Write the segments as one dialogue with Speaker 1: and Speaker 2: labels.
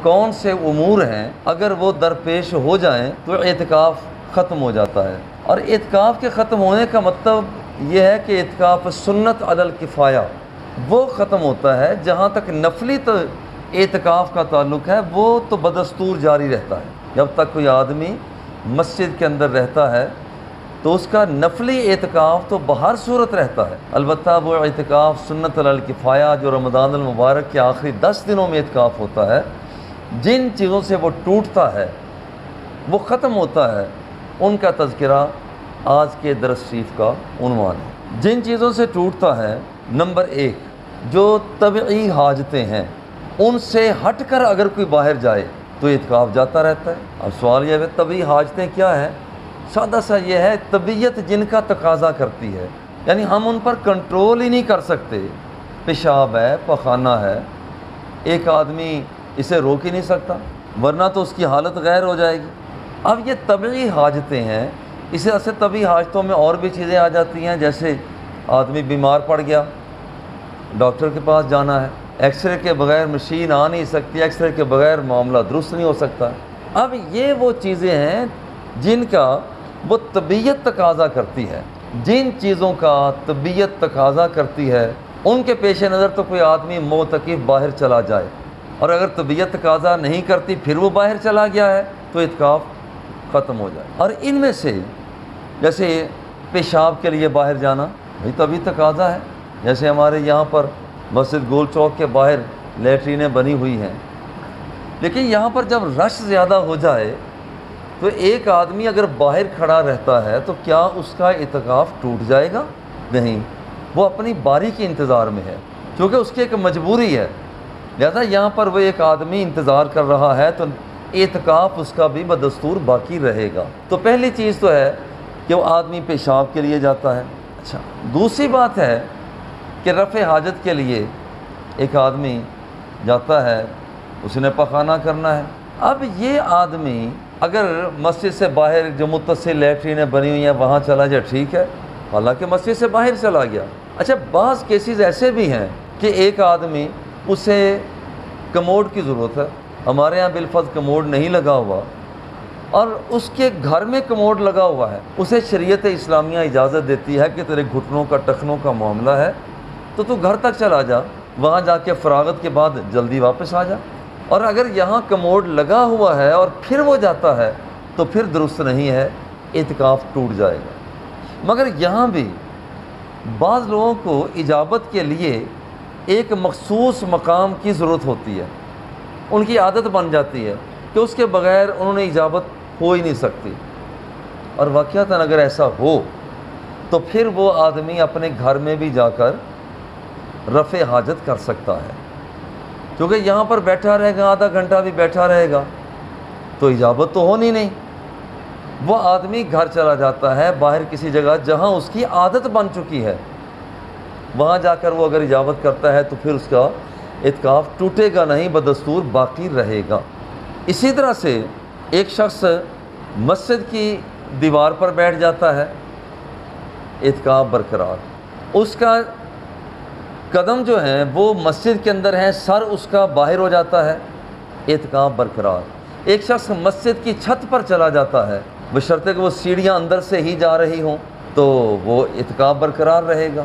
Speaker 1: کون سے امور ہیں اگر وہ درپیش ہو جائیں تو اعتکاف ختم ہو جاتا ہے۔ اور اعتکاف کے ختم ہونے کا مطلب یہ ہے کہ اعتکاف سنت علی الکفایہ وہ ختم ہوتا ہے۔ جہاں تک نفلی اعتکاف کا تعلق ہے وہ تو بدستور جاری رہتا ہے۔ جب تک کوئی آدمی مسجد کے اندر رہتا ہے تو اس کا نفلی اعتکاف تو بہر صورت رہتا ہے۔ البتہ وہ اعتکاف سنت علی الکفایہ جو رمضان المبارک کے آخری 10 دنوں میں اعتکاف ہوتا ہے، جن چیزوں سے وہ ٹوٹتا ہے، وہ ختم ہوتا ہے، ان کا تذکرہ آج کے درس شریف کا عنوان ہے۔ جن چیزوں سے ٹوٹتا ہے، نمبر 1 جو طبعی حاجتیں ہیں، ان سے ہٹ کر اگر کوئی باہر جائے تو اعتکاف جاتا رہتا ہے۔ اب سوال یہ ہے طبعی حاجتیں کیا ہیں؟ سادہ سا یہ ہے طبیعت جن کا تقاضا کرتی ہے، یعنی ہم ان پر کنٹرول ہی نہیں کر سکتے۔ پیشاب ہے، پخانہ ہے، ایک آدمی اسے روک ہی نہیں سکتا ورنہ تو اس کی حالت غیر ہو جائے گی۔ اب یہ طبعی حاجتیں ہیں، اسے ایسے طبعی حاجتوں میں اور بھی چیزیں آ جاتی ہیں، جیسے آدمی بیمار پڑ گیا، ڈاکٹر کے پاس جانا ہے، ایکس رے کے بغیر مشین آ نہیں سکتی، ایکس رے کے بغیر معاملہ درست نہیں ہو سکتا۔ اب یہ وہ چیزیں ہیں جن کا وہ طبیعت تقاضا کرتی ہے۔ جن چیزوں کا طبیعت تقاضا کرتی ہے ان کے پیش نظر تو کوئی آدمی معتکف باہر چلا جائے، اور اگر طبیعت تقاضا نہیں کرتی پھر وہ باہر چلا گیا ہے تو اعتکاف ختم ہو جائے۔ اور ان میں سے جیسے پیشاب کے لیے باہر جانا بھئی طبی تقاضا ہے، جیسے ہمارے یہاں پر مسجد گول چوک کے باہر لیٹرینیں بنی ہوئی ہیں، لیکن یہاں پر جب رش زیادہ ہو جائے تو ایک آدمی اگر باہر کھڑا رہتا ہے تو کیا اس کا اعتکاف ٹوٹ جائے گا؟ نہیں، وہ اپنی باری کے انتظار میں ہے، کیونکہ اس کی ایک مجبوری ہے، لہذا یہاں پر وہ ایک آدمی انتظار کر رہا ہے تو اعتکاف اس کا بھی بدستور باقی رہے گا۔ تو پہلی چیز تو ہے کہ وہ آدمی پیشاب کے لیے جاتا ہے۔ اچھا، دوسری بات ہے کہ رفع حاجت کے لیے ایک آدمی جاتا ہے، اس نے پخانہ کرنا ہے۔ اب یہ آدمی اگر مسجد سے باہر جو متصل لیٹرینیں بنی ہوئی ہیں وہاں چلا جائے ٹھیک ہے، حالانکہ مسجد سے باہر چلا گیا۔ اچھا، بعض کیسز ایسے بھی ہیں کہ ایک آدمی اسے کموڈ کی ضرورت ہے، ہمارے یہاں بالفرض کموڈ نہیں لگا ہوا، اور اس کے گھر میں کموڈ لگا ہوا ہے، اسے شریعت اسلامیہ اجازت دیتی ہے کہ تیرے گھٹنوں کا ٹخنوں کا معاملہ ہے تو گھر تک چلا جا، وہاں جا کے فراغت کے بعد جلدی واپس آ جا۔ اور اگر یہاں کموڈ لگا ہوا ہے اور پھر وہ جاتا ہے تو پھر درست نہیں ہے، اعتکاف ٹوٹ جائے گا۔ مگر یہاں بھی بعض لوگوں کو اجابت کے لیے ایک مخصوص مقام کی ضرورت ہوتی ہے، ان کی عادت بن جاتی ہے کہ اس کے بغیر انہوں نے اجابت ہو ہی نہیں سکتی، اور واقعتاً اگر ایسا ہو تو پھر وہ آدمی اپنے گھر میں بھی جا کر رفع حاجت کر سکتا ہے، کیونکہ یہاں پر بیٹھا رہے گا، آدھا گھنٹہ بھی بیٹھا رہے گا تو اجابت تو ہونی نہیں۔ وہ آدمی گھر چلا جاتا ہے باہر کسی جگہ جہاں اس کی عادت بن چکی ہے، وہاں جا کر وہ اگر اجابت کرتا ہے تو پھر اس کا اعتکاف ٹوٹے گا نہیں، بدستور باقی رہے گا۔ اسی طرح سے ایک شخص مسجد کی دیوار پر بیٹھ جاتا ہے، اعتکاف برقرار، اس کا قدم جو ہیں وہ مسجد کے اندر ہیں، سر اس کا باہر ہو جاتا ہے، اعتکاف برقرار۔ ایک شخص مسجد کی چھت پر چلا جاتا ہے، بشرطے کہ وہ سیڑھیاں اندر سے ہی جا رہی ہوں تو وہ اعتکاف برقرار رہے گا۔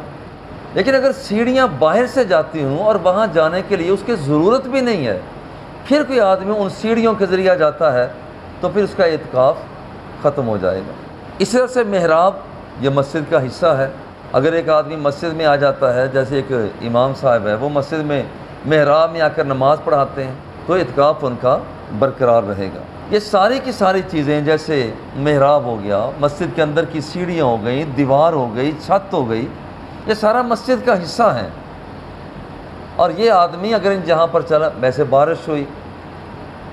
Speaker 1: لیکن اگر سیڑھیاں باہر سے جاتی ہوں اور وہاں جانے کے لیے اس کی ضرورت بھی نہیں ہے، پھر کوئی آدمی ان سیڑھیوں کے ذریعہ جاتا ہے تو پھر اس کا اعتکاف ختم ہو جائے گا۔ اس طرح سے محراب یہ مسجد کا حصہ ہے، اگر ایک آدمی مسجد میں آ جاتا ہے، جیسے ایک امام صاحب ہے وہ مسجد میں محراب میں آ کر نماز پڑھاتے ہیں تو اعتکاف ان کا برقرار رہے گا۔ یہ ساری کی ساری چیزیں جیسے محراب ہو گیا، مسجد کے اندر کی سیڑھیاں ہو گئیں، دیوار ہو گئی، چھت ہو گئی، یہ سارا مسجد کا حصہ ہیں۔ اور یہ آدمی اگر ان جہاں پر چلا، ویسے بارش ہوئی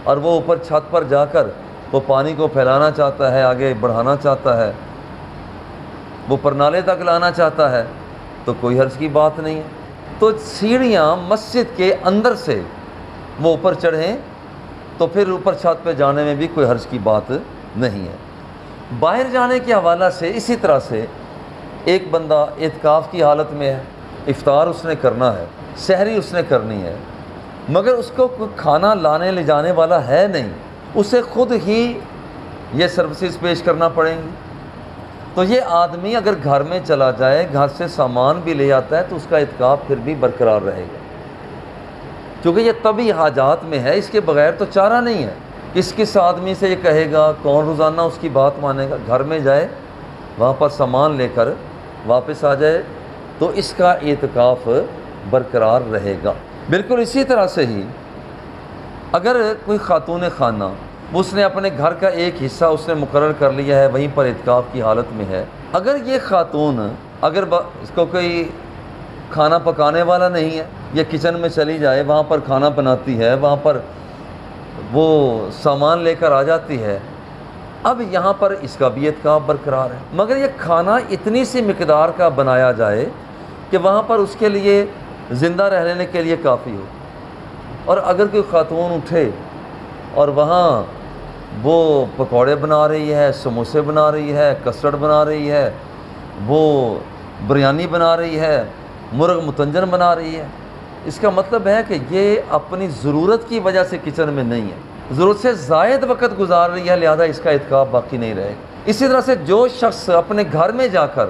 Speaker 1: اور وہ اوپر چھت پر جا کر وہ پانی کو پھیلانا چاہتا ہے، آگے بڑھانا چاہتا ہے، وہ پرنالے تک لانا چاہتا ہے تو کوئی حرج کی بات نہیں ہے۔ تو سیڑھیاں مسجد کے اندر سے وہ اوپر چڑھیں تو پھر اوپر چھت پہ جانے میں بھی کوئی حرج کی بات نہیں ہے۔ باہر جانے کے حوالہ سے اسی طرح سے ایک بندہ اعتکاف کی حالت میں ہے، افطار اس نے کرنا ہے، سحری اس نے کرنی ہے، مگر اس کو کوئی کھانا لانے لے جانے والا ہے نہیں، اسے خود ہی یہ سروسز پیش کرنا پڑیں گی، تو یہ آدمی اگر گھر میں چلا جائے، گھر سے سامان بھی لے آتا ہے، تو اس کا اعتکاف پھر بھی برقرار رہے گا، کیونکہ یہ طبی حاجات میں ہے، اس کے بغیر تو چارہ نہیں ہے۔ کس آدمی سے یہ کہے گا، کون روزانہ اس کی بات مانے گا؟ گھر میں جائے، وہاں پر سامان لے کر واپس آ جائے، تو اس کا اعتکاف برقرار رہے گا۔ بالکل اسی طرح سے ہی اگر کوئی خاتون خانہ، اس نے اپنے گھر کا ایک حصہ اس نے مقرر کر لیا ہے، وہیں پر اعتکاف کی حالت میں ہے، اگر یہ خاتون اس کو کوئی کھانا پکانے والا نہیں ہے، یہ کچن میں چلی جائے، وہاں پر کھانا بناتی ہے، وہاں پر وہ سامان لے کر آ جاتی ہے، اب یہاں پر اس کا بھی اعتکاف برقرار ہے، مگر یہ کھانا اتنی سی مقدار کا بنایا جائے کہ وہاں پر اس کے لیے زندہ رہ لینے کے لیے کافی ہو۔ اور اگر کوئی خاتون اٹھے اور وہاں وہ پکوڑے بنا رہی ہے، سموسے بنا رہی ہے، کسٹرڈ بنا رہی ہے، وہ بریانی بنا رہی ہے، مرغ متنجن بنا رہی ہے، اس کا مطلب ہے کہ یہ اپنی ضرورت کی وجہ سے کچن میں نہیں ہے، ضرورت سے زائد وقت گزار رہی ہے، لہذا اس کا اعتکاف باقی نہیں رہے گا۔ اسی طرح سے جو شخص اپنے گھر میں جا کر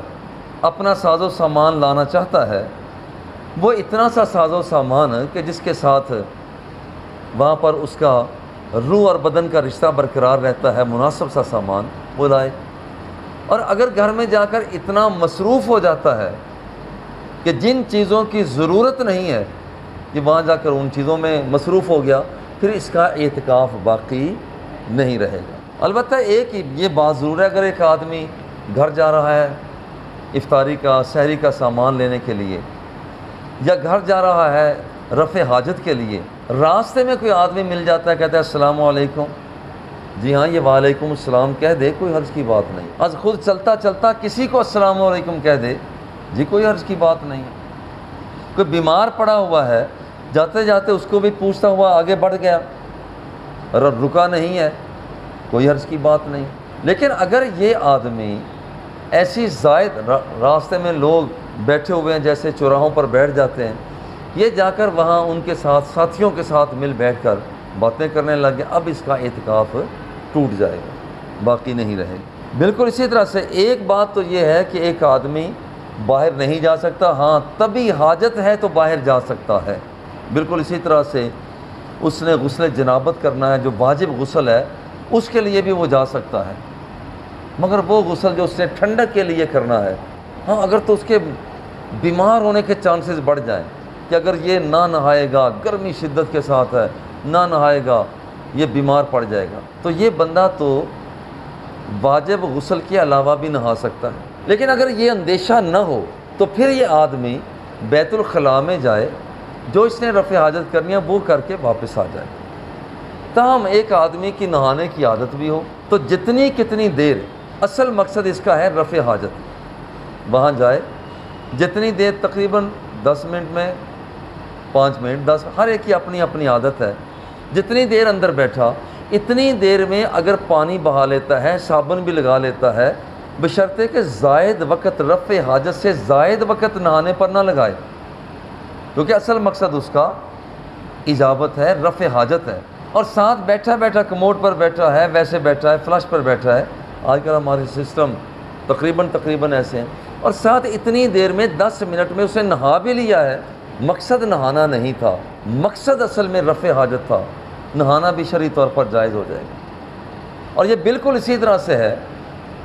Speaker 1: اپنا ساز و سامان لانا چاہتا ہے، وہ اتنا سا ساز و سامان کہ جس کے ساتھ وہاں پر اس کا روح اور بدن کا رشتہ برقرار رہتا ہے، مناسب سا سامان وہ لائے۔ اور اگر گھر میں جا کر اتنا مصروف ہو جاتا ہے کہ جن چیزوں کی ضرورت نہیں ہے، یہ وہاں جا کر ان چیزوں میں مصروف ہو گیا، پھر اس کا اعتکاف باقی نہیں رہے گا۔ البتہ ایک یہ بات ضرور ہے، اگر ایک آدمی گھر جا رہا ہے افطاری کا، سحری کا سامان لینے کے لیے، یا گھر جا رہا ہے رفع حاجت کے لیے، راستے میں کوئی آدمی مل جاتا ہے، کہتا ہے السلام علیکم، جی ہاں، یہ وعلیکم السلام کہہ دے، کوئی حرج کی بات نہیں۔ از خود چلتا چلتا کسی کو السلام علیکم کہہ دے، جی کوئی حرج کی بات نہیں۔ کوئی بیمار پڑا ہوا ہے، جاتے جاتے اس کو بھی پوچھتا ہوا آگے بڑھ گیا، رکا نہیں ہے، کوئی حرج کی بات نہیں۔ لیکن اگر یہ آدمی ایسی زائد راستے میں لوگ بیٹھے ہوئے ہیں، جیسے چوراہوں پر بیٹھ جاتے ہیں، یہ جا کر وہاں ان کے ساتھ، ساتھیوں کے ساتھ مل بیٹھ کر باتیں کرنے لگ گئے، اب اس کا اعتکاف ٹوٹ جائے گا، باقی نہیں رہے گا۔ بالکل اسی طرح سے ایک بات تو یہ ہے کہ ایک آدمی باہر نہیں جا سکتا، ہاں طبی حاجت ہے تو باہر جا سکتا ہے۔ بالکل اسی طرح سے اس نے غسل جنابت کرنا ہے، جو واجب غسل ہے، اس کے لیے بھی وہ جا سکتا ہے، مگر وہ غسل جو اس نے ٹھنڈک کے لیے کرنا ہے، ہاں اگر تو اس کے بیمار ہونے کے چانسز بڑھ جائیں کہ اگر یہ نہ نہائے گا، گرمی شدت کے ساتھ ہے، نہ نہائے گا یہ بیمار پڑ جائے گا، تو یہ بندہ تو واجب غسل کے علاوہ بھی نہا سکتا ہے۔ لیکن اگر یہ اندیشہ نہ ہو تو پھر یہ آدمی بیت الخلاء میں جائے، جو اس نے رفع حاجت کرنی ہے وہ کر کے واپس آ جائے۔ تاہم ایک آدمی کی نہانے کی عادت بھی ہو تو جتنی کتنی دیر، اصل مقصد اس کا ہے رفع حاجت، وہاں جائے جتنی دیر، تقریباً 10 منٹ میں، 5 منٹ، 10، ہر ایک کی اپنی اپنی عادت ہے، جتنی دیر اندر بیٹھا اتنی دیر میں اگر پانی بہا لیتا ہے، صابن بھی لگا لیتا ہے، بشرطے کہ زائد وقت، رفع حاجت سے زائد وقت نہانے پر نہ لگائے، کیونکہ اصل مقصد اس کا اجابت ہے، رفع حاجت ہے۔ اور ساتھ بیٹھا بیٹھا کموڈ پر بیٹھا ہے، ویسے بیٹھا ہے، فلش پر بیٹھا ہے، آج کل ہمارے سسٹم تقریباً ایسے ہیں، اور ساتھ اتنی دیر میں 10 منٹ میں اسے نہا بھی لیا ہے، مقصد نہانا نہیں تھا، مقصد اصل میں رفع حاجت تھا، نہانا بھی شرعی طور پر جائز ہو جائے گا۔ اور یہ بالکل اسی طرح سے ہے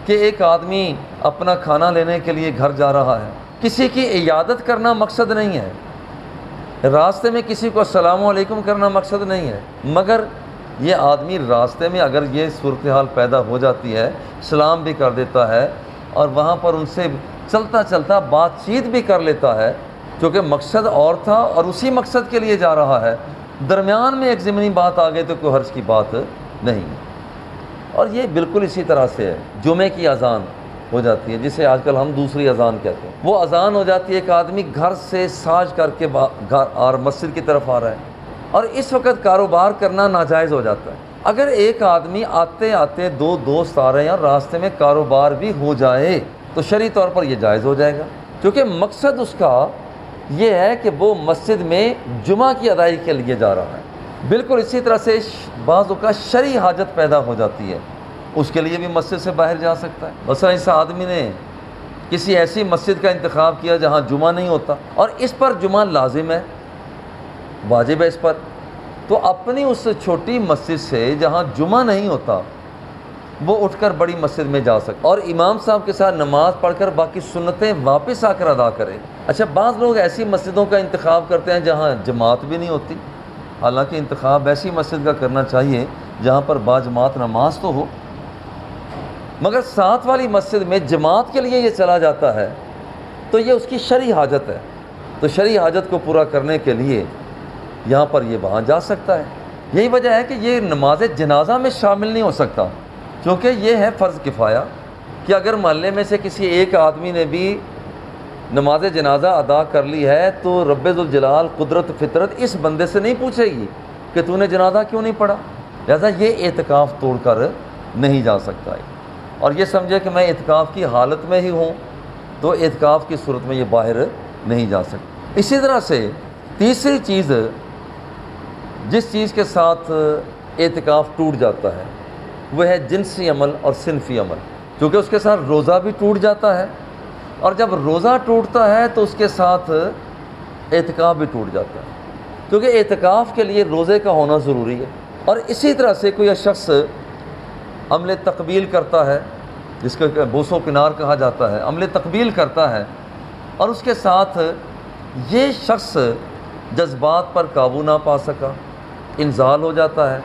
Speaker 1: کہ ایک آدمی اپنا کھانا لینے کے لیے گھر جا رہا ہے، کسی کی عیادت کرنا مقصد نہیں ہے، راستے میں کسی کو السلام علیکم کرنا مقصد نہیں ہے، مگر یہ آدمی راستے میں اگر یہ صورتحال پیدا ہو جاتی ہے، سلام بھی کر دیتا ہے اور وہاں پر ان سے چلتا چلتا بات چیت بھی کر لیتا ہے، کیونکہ مقصد اور تھا اور اسی مقصد کے لیے جا رہا ہے، درمیان میں ایک ضمنی بات آ گئی تو کوئی حرج کی بات نہیں۔ اور یہ بالکل اسی طرح سے ہے، جمعے کی اذان ہو جاتی ہے، جسے آج کل ہم دوسری اذان کہتے ہیں، وہ اذان ہو جاتی ہے، ایک آدمی گھر سے ساج کر کے گھر اور مسجد کی طرف آ رہا ہے، اور اس وقت کاروبار کرنا ناجائز ہو جاتا ہے۔ اگر ایک آدمی آتے آتے 2 دوست آ رہے ہیں اور راستے میں کاروبار بھی ہو جائے تو شرعی طور پر یہ جائز ہو جائے گا، کیونکہ مقصد اس کا یہ ہے کہ وہ مسجد میں جمعہ کی ادائیگی کے لیے جا رہا ہے۔ بالکل اسی طرح سے بعض اوقات شرعی حاجت پیدا ہو جاتی ہے، اس کے لیے بھی مسجد سے باہر جا سکتا ہے۔ مثلا اس آدمی نے کسی ایسی مسجد کا انتخاب کیا جہاں جمعہ نہیں ہوتا اور اس پر جمعہ لازم ہے، واجب ہے اس پر، تو اپنی اس چھوٹی مسجد سے جہاں جمعہ نہیں ہوتا وہ اٹھ کر بڑی مسجد میں جا سکتا اور امام صاحب کے ساتھ نماز پڑھ کر باقی سنتیں واپس آ کر ادا کرے۔ اچھا، بعض لوگ ایسی مسجدوں کا انتخاب کرتے ہیں جہاں جماعت بھی نہیں ہوتی، حالانکہ انتخاب ایسی مسجد کا کرنا چاہیے جہاں پر باجماعت نماز تو ہو، مگر ساتھ والی مسجد میں جماعت کے لیے یہ چلا جاتا ہے تو یہ اس کی شرعی حاجت ہے، تو شرعی حاجت کو پورا کرنے کے لیے یہاں پر یہ وہاں جا سکتا ہے۔ یہی وجہ ہے کہ یہ نماز جنازہ میں شامل نہیں ہو سکتا، کیونکہ یہ ہے فرض کفایہ کہ اگر محلے میں سے کسی ایک آدمی نے بھی نماز جنازہ ادا کر لی ہے تو رب ذوالجلال قدرت فطرت اس بندے سے نہیں پوچھے گی کہ تو نے جنازہ کیوں نہیں پڑھا، لہذا یہ اعتکاف توڑ کر نہیں جا سکتا ہے۔ اور یہ سمجھے کہ میں اعتکاف کی حالت میں ہی ہوں تو اعتکاف کی صورت میں یہ باہر نہیں جا سکتا۔ اسی طرح سے تیسری چیز جس چیز کے ساتھ اعتکاف ٹوٹ جاتا ہے وہ ہے جنسی عمل اور صنفی عمل، کیونکہ اس کے ساتھ روزہ بھی ٹوٹ جاتا ہے، اور جب روزہ ٹوٹتا ہے تو اس کے ساتھ اعتکاف بھی ٹوٹ جاتا ہے، کیونکہ اعتکاف کے لیے روزے کا ہونا ضروری ہے۔ اور اسی طرح سے کوئی شخص عمل تقبیل کرتا ہے، جس کو بوس و کنار کہا جاتا ہے، عمل تقبیل کرتا ہے اور اس کے ساتھ یہ شخص جذبات پر قابو نہ پا سکا، انزال ہو جاتا ہے،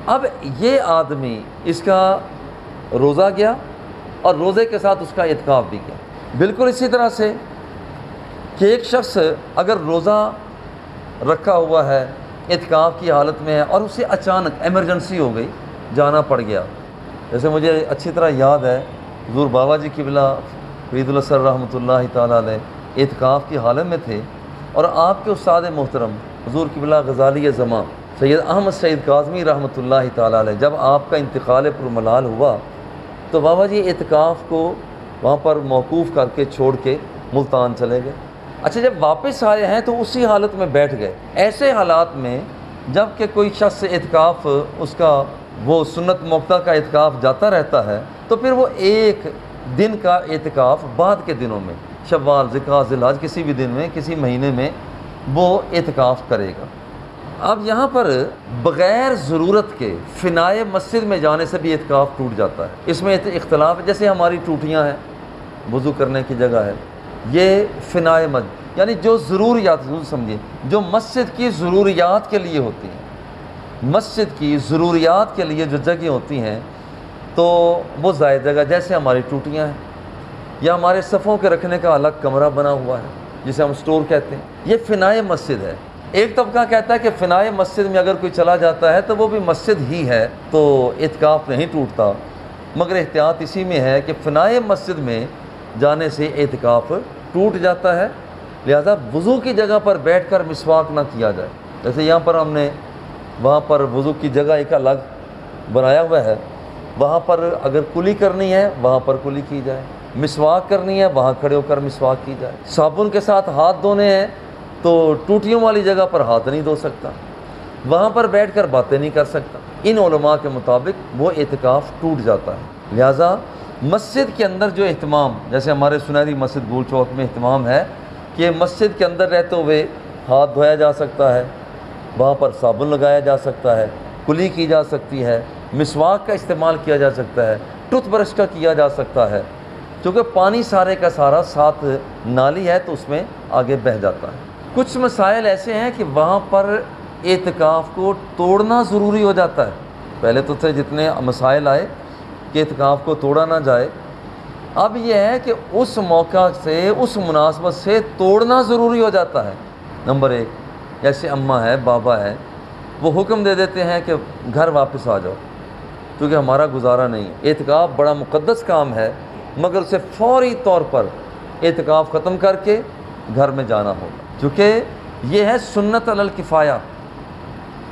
Speaker 1: اب یہ آدمی اس کا روزہ گیا اور روزے کے ساتھ اس کا اعتکاف بھی گیا۔ بالکل اسی طرح سے کہ ایک شخص اگر روزہ رکھا ہوا ہے، اعتکاف کی حالت میں ہے اور اسے اچانک ایمرجنسی ہو گئی، جانا پڑ گیا، جیسے مجھے اچھی طرح یاد ہے حضور بابا جی قبلہ فرید الاسر رحمۃ اللہ تعالیٰ علیہ اعتکاف کی حالت میں تھے اور آپ کے استاد محترم حضور قبلہ غزالی زماں سید احمد سعید کاظمی رحمۃ اللہ تعالیٰ علیہ جب آپ کا انتقال پرملال ہوا تو بابا جی اعتکاف کو وہاں پر موقوف کر کے چھوڑ کے ملتان چلے گئے۔ اچھا، جب واپس آئے ہیں تو اسی حالت میں بیٹھ گئے۔ ایسے حالات میں جب کہ کوئی شخص اعتکاف اس کا وہ سنت موقع کا اعتکاف جاتا رہتا ہے تو پھر وہ ایک دن کا اعتکاف بعد کے دنوں میں شوال، ذوالقعدہ، ذوالحج کسی بھی دن میں کسی مہینے میں وہ اعتکاف کرے گا۔ اب یہاں پر بغیر ضرورت کے فنائے مسجد میں جانے سے بھی اعتکاف ٹوٹ جاتا ہے۔ اس میں اختلاف ہے، جیسے ہماری ٹوٹیاں ہیں، وضو کرنے کی جگہ ہے، یہ فنائے مسجد یعنی جو ضروریات سمجھیے جو مسجد کی ضروریات کے لیے ہوتی ہیں، مسجد کی ضروریات کے لیے جو جگہ ہوتی ہیں تو وہ زائد جگہ، جیسے ہماری ٹوٹیاں ہیں یا ہمارے صفوں کے رکھنے کا الگ کمرہ بنا ہوا ہے جسے ہم سٹور کہتے ہیں، یہ فنائے مسجد ہے۔ ایک طبقہ کہتا ہے کہ فنائے مسجد میں اگر کوئی چلا جاتا ہے تو وہ بھی مسجد ہی ہے تو اعتکاف نہیں ٹوٹتا، مگر احتیاط اسی میں ہے کہ فنائے مسجد میں جانے سے اعتکاف ٹوٹ جاتا ہے، لہذا وضو کی جگہ پر بیٹھ کر مسواک نہ کیا جائے۔ جیسے یہاں پر ہم نے وہاں پر وضو کی جگہ ایک الگ بنایا ہوا ہے، وہاں پر اگر کلی کرنی ہے وہاں پر کلی کی جائے، مسواک کرنی ہے وہاں کھڑے ہو کر مسواک کی جائے، صابن کے ساتھ ہاتھ دھونے ہیں تو ٹوٹیوں والی جگہ پر ہاتھ نہیں دھو سکتا، وہاں پر بیٹھ کر باتیں نہیں کر سکتا۔ ان علماء کے مطابق وہ اعتکاف ٹوٹ جاتا ہے۔ لہٰذا مسجد کے اندر جو اہتمام، جیسے ہمارے سنہری مسجد گول چوک میں اہتمام ہے کہ مسجد کے اندر رہتے ہوئے ہاتھ دھویا جا سکتا ہے، وہاں پر صابن لگایا جا سکتا ہے، کلی کی جا سکتی ہے، مسواک کا استعمال کیا جا سکتا ہے، ٹوتھ برش کا کیا جا سکتا ہے، کیونکہ پانی سارے کا سارا ساتھ نالی ہے تو اس میں آگے بہہ جاتا ہے۔ کچھ مسائل ایسے ہیں کہ وہاں پر اعتکاف کو توڑنا ضروری ہو جاتا ہے۔ پہلے تو تھے جتنے مسائل آئے کہ اعتکاف کو توڑا نہ جائے، اب یہ ہے کہ اس موقع سے اس مناسبت سے توڑنا ضروری ہو جاتا ہے۔ نمبر ایک، جیسے اماں ہے، بابا ہے، وہ حکم دے دیتے ہیں کہ گھر واپس آ جاؤ کیونکہ ہمارا گزارا نہیں ہے۔ اعتکاف بڑا مقدس کام ہے، مگر اسے فوری طور پر اعتکاف ختم کر کے گھر میں جانا ہوگا، کیونکہ یہ ہے سنت علی الکفایہ،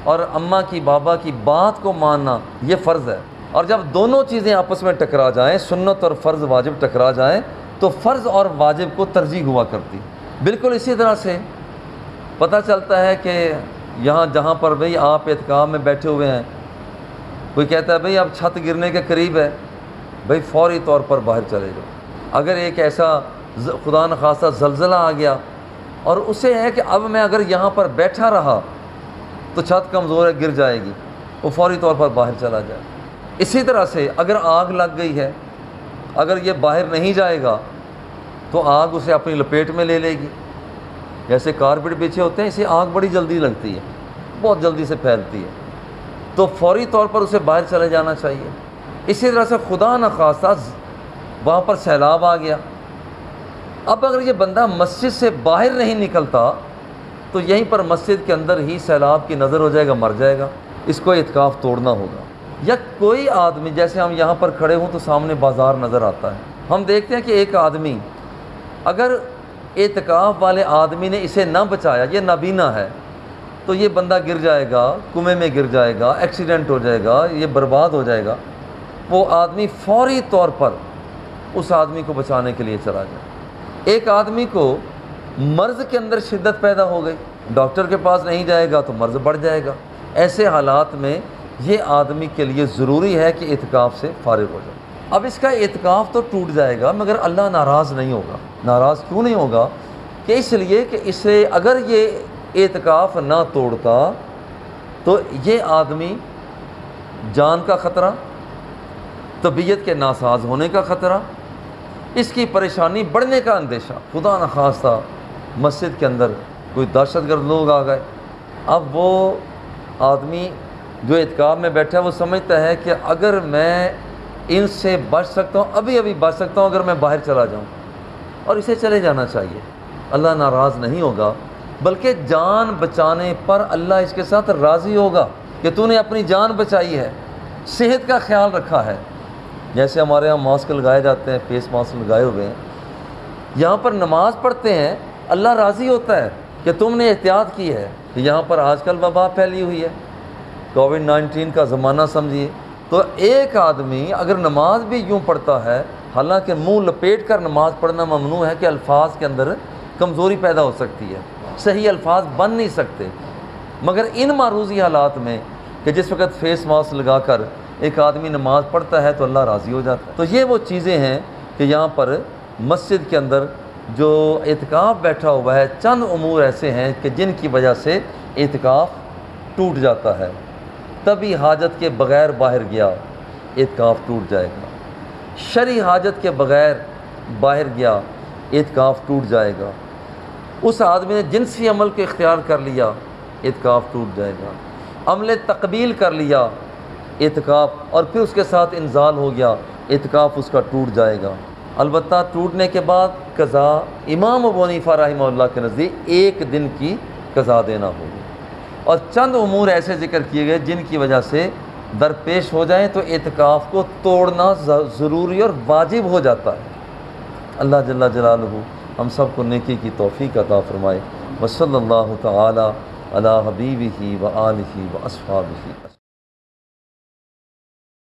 Speaker 1: اور اماں کی بابا کی بات کو ماننا یہ فرض ہے۔ اور جب دونوں چیزیں آپس میں ٹکرا جائیں، سنت اور فرض واجب ٹکرا جائیں، تو فرض اور واجب کو ترجیح ہوا کرتی۔ بالکل اسی طرح سے پتہ چلتا ہے کہ یہاں جہاں پر بھئی آپ اعتکاف میں بیٹھے ہوئے ہیں، کوئی کہتا ہے بھئی اب چھت گرنے کے قریب ہے، بھئی فوری طور پر باہر چلے جاؤ۔ اگر ایک ایسا خدا نخواستہ زلزلہ آ گیا اور اسے ہے کہ اب میں اگر یہاں پر بیٹھا رہا تو چھت کمزور ہے، گر جائے گی، وہ فوری طور پر باہر چلا جائے۔ اسی طرح سے اگر آگ لگ گئی ہے، اگر یہ باہر نہیں جائے گا تو آگ اسے اپنی لپیٹ میں لے لے گی۔ جیسے کارپیٹ بچھے ہوتے ہیں، اسے آگ بڑی جلدی لگتی ہے، بہت جلدی سے پھیلتی ہے، تو فوری طور پر اسے باہر چلے جانا چاہیے۔ اسی طرح سے خدا نخواستہ وہاں پر سیلاب آ گیا، اب اگر یہ بندہ مسجد سے باہر نہیں نکلتا تو یہیں پر مسجد کے اندر ہی سیلاب کی نظر ہو جائے گا، مر جائے گا۔ اس کو اعتکاف توڑنا ہوگا۔ یا کوئی آدمی، جیسے ہم یہاں پر کھڑے ہوں تو سامنے بازار نظر آتا ہے، ہم دیکھتے ہیں کہ ایک آدمی، اگر اعتکاف والے آدمی نے اسے نہ بچایا، یہ نابینا ہے، تو یہ بندہ گر جائے گا، کنویں میں گر جائے گا، ایکسیڈنٹ ہو جائے گا، یہ برباد ہو جائے گا۔ وہ آدمی فوری طور پر اس آدمی کو بچانے کے لیے چلا جائے۔ ایک آدمی کو مرض کے اندر شدت پیدا ہو گئی، ڈاکٹر کے پاس نہیں جائے گا تو مرض بڑھ جائے گا۔ ایسے حالات میں یہ آدمی کے لیے ضروری ہے کہ اعتکاف سے فارغ ہو جائے۔ اب اس کا اعتکاف تو ٹوٹ جائے گا مگر اللہ ناراض نہیں ہوگا۔ ناراض کیوں نہیں ہوگا؟ کہ اس لیے کہ اسے اگر یہ اعتکاف نہ توڑتا تو یہ آدمی جان کا خطرہ، طبیعت کے ناساز ہونے کا خطرہ، اس کی پریشانی بڑھنے کا اندیشہ، خدا نخواستہ مسجد کے اندر کوئی دہشت گرد لوگ آ گئے، اب وہ آدمی جو اعتکاف میں بیٹھا ہے وہ سمجھتا ہے کہ اگر میں ان سے بچ سکتا ہوں، ابھی بچ سکتا ہوں اگر میں باہر چلا جاؤں، اور اسے چلے جانا چاہیے۔ اللہ ناراض نہیں ہوگا، بلکہ جان بچانے پر اللہ اس کے ساتھ راضی ہوگا کہ تو نے اپنی جان بچائی ہے، صحت کا خیال رکھا ہے۔ جیسے ہمارے یہاں ماسک لگائے جاتے ہیں، فیس ماسک لگائے ہوئے ہیں، یہاں پر نماز پڑھتے ہیں، اللہ راضی ہوتا ہے کہ تم نے احتیاط کی ہے۔ یہاں پر آج کل وبا پھیلی ہوئی ہے، کووڈ-19 کا زمانہ سمجھیے، تو ایک آدمی اگر نماز بھی یوں پڑھتا ہے، حالانکہ منہ لپیٹ کر نماز پڑھنا ممنوع ہے کہ الفاظ کے اندر کمزوری پیدا ہو سکتی ہے، صحیح الفاظ بن نہیں سکتے، مگر ان معروضی حالات میں کہ جس وقت فیس ماسک لگا کر ایک آدمی نماز پڑھتا ہے تو اللہ راضی ہو جاتا ہے۔ تو یہ وہ چیزیں ہیں کہ یہاں پر مسجد کے اندر جو اعتکاف بیٹھا ہوا ہے، چند امور ایسے ہیں کہ جن کی وجہ سے اعتکاف ٹوٹ جاتا ہے۔ تبھی حاجت کے بغیر باہر گیا، اعتکاف ٹوٹ جائے گا۔ شرعی حاجت کے بغیر باہر گیا، اعتکاف ٹوٹ جائے گا۔ اس آدمی نے جنسی عمل کو اختیار کر لیا، اعتکاف ٹوٹ جائے گا۔ عمل تقبیل کر لیا اعتکاف، اور پھر اس کے ساتھ انزال ہو گیا، اعتکاف اس کا ٹوٹ جائے گا۔ البتہ ٹوٹنے کے بعد قضا امام ابو حنیفہ رحمہ اللہ کے نزدیک ایک دن کی قضا دینا ہوگی۔ اور چند امور ایسے ذکر کیے گئے جن کی وجہ سے درپیش ہو جائیں تو اعتکاف کو توڑنا ضروری اور واجب ہو جاتا ہے۔ اللہ جل جلالہ ہم سب کو نیکی کی توفیق عطا فرمائے۔ وصلی اللہ تعالی علی حبیبہ و آلہ و اصحابہ۔